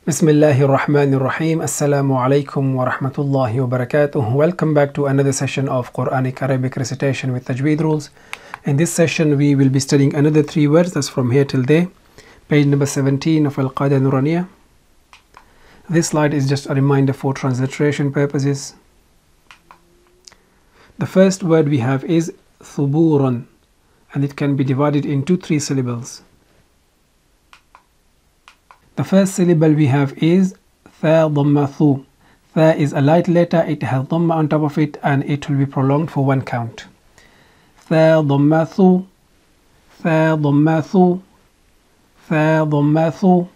Bismillahir Rahmanir Rahim. Assalamu alaikum wa rahmatullahi wa barakatuh. Welcome back to another session of Qur'anic Arabic recitation with Tajweed rules. In this session we will be studying another 3 words, that's from here till there. Page number 17 of Al-Qaida Nuraniya. This slide is just a reminder for transliteration purposes. The first word we have is thuburan, and it can be divided into 3 syllables. The first syllable we have is tha dhamma thu. Tha is a light letter, it has dhamma on top of it, and it will be prolonged for 1 count. Tha dhamma thu, tha dhamma thu, tha dhamma thu.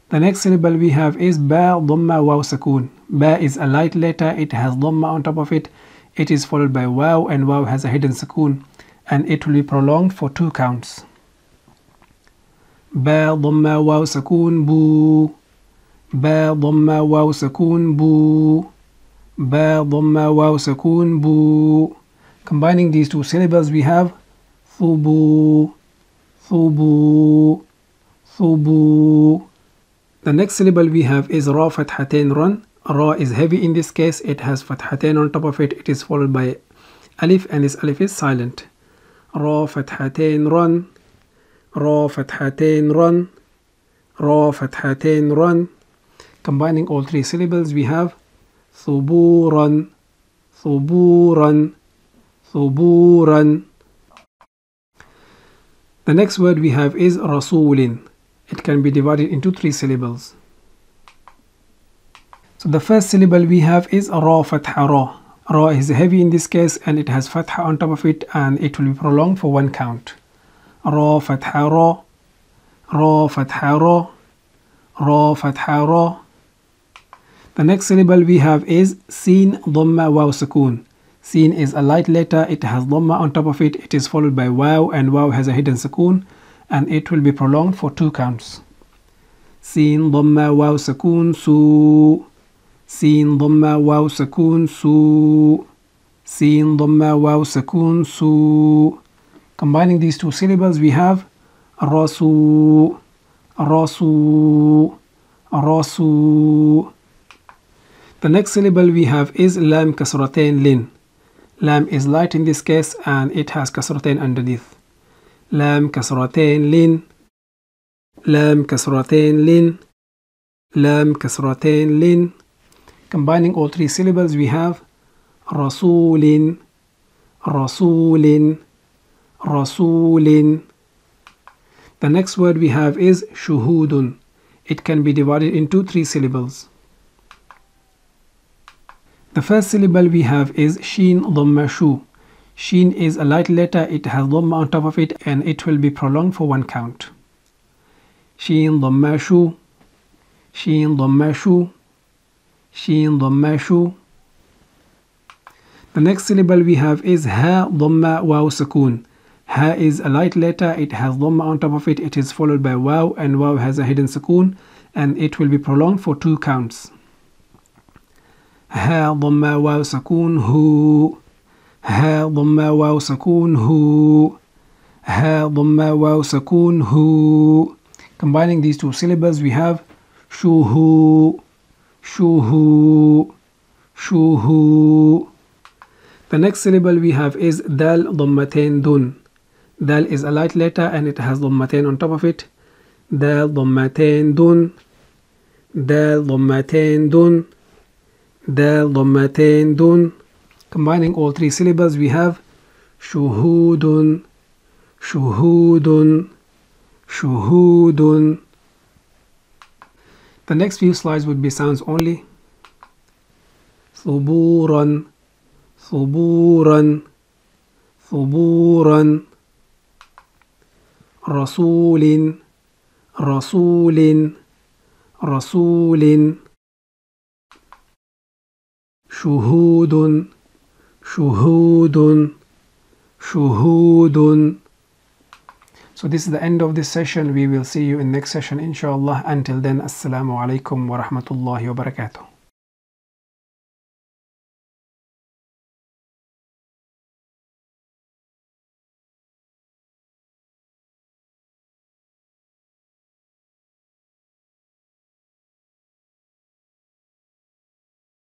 The next syllable we have is ba dhamma waw sakoon. Ba is a light letter, it has dhamma on top of it, it is followed by waw, and waw has a hidden sakoon, and it will be prolonged for 2 counts. با ضم واو سكون بو با ضم واو سكون بو با ضم واو سكون بو. Combining these 2 syllables we have ثبو ثبو ثبو. The next syllable we have is ra fathatain run. Ra is heavy in this case, it has fathatain on top of it, it is followed by alif, and this alif is silent. Ra fathatain run, ra fathatain run, ra fathatain run. Combining all 3 syllables we have thuburan thuburan thuburan. The next word we have is rasulin. It can be divided into 3 syllables. So the first syllable we have is ra fatha ra. Ra is heavy in this case, and it has fatha on top of it, and it will be prolonged for 1 count. را فتحة را را فتحة را را فتحة را. The next syllable we have is sin dhamma waw sakoon. Sin is a light letter, it has dhamma on top of it, it is followed by waw, and waw has a hidden sakoon, and it will be prolonged for 2 counts. Sin dhamma waw sakoon su. Sin dhamma waw sakoon su. Sin dhamma waw sakoon su. Combining these 2 syllables we have rasu rasu rasu. The next syllable we have is lam kasratain lin. Lam is light in this case, and it has kasratain underneath. Lam kasratain lin, lam kasratain lin, lam kasratain lin. Combining all 3 syllables we have rasulin rasulin rasulin. The next word we have is shuhudun. It can be divided into 3 syllables. The first syllable we have is sheen dhamma shu. Sheen is a light letter, it has dhamma on top of it, and it will be prolonged for 1 count. Sheen dhamma shu, sheen dhamma shu, sheen dhamma shu. The next syllable we have is ha dhamma waw sakoon. Ha is a light letter, it has dhamma on top of it, it is followed by waw, and waw has a hidden sakoon, and it will be prolonged for 2 counts. Ha dhamma waw sakoon hu. Ha dhamma waw sakoon hu. Ha dhamma waw sakoon hu. Combining these 2 syllables we have shuhu shuhu shuhu. The next syllable we have is dal dhammatain dun. Dal is a light letter, and it has dhammatain on top of it. Dal dhammatain dun, dal dhammatain dun, dal dhammatain dun. Combining all 3 syllables we have shuhudun shuhudun shuhudun. The next few slides would be sounds only. thuburan thuburan thuburan. rasulin rasulin rasulin. shuhudun shuhudun shuhudun. So this is the end of this session. We will see you in next session inshallah. Until then, assalamu alaikum wa rahmatullahi wa barakatuh.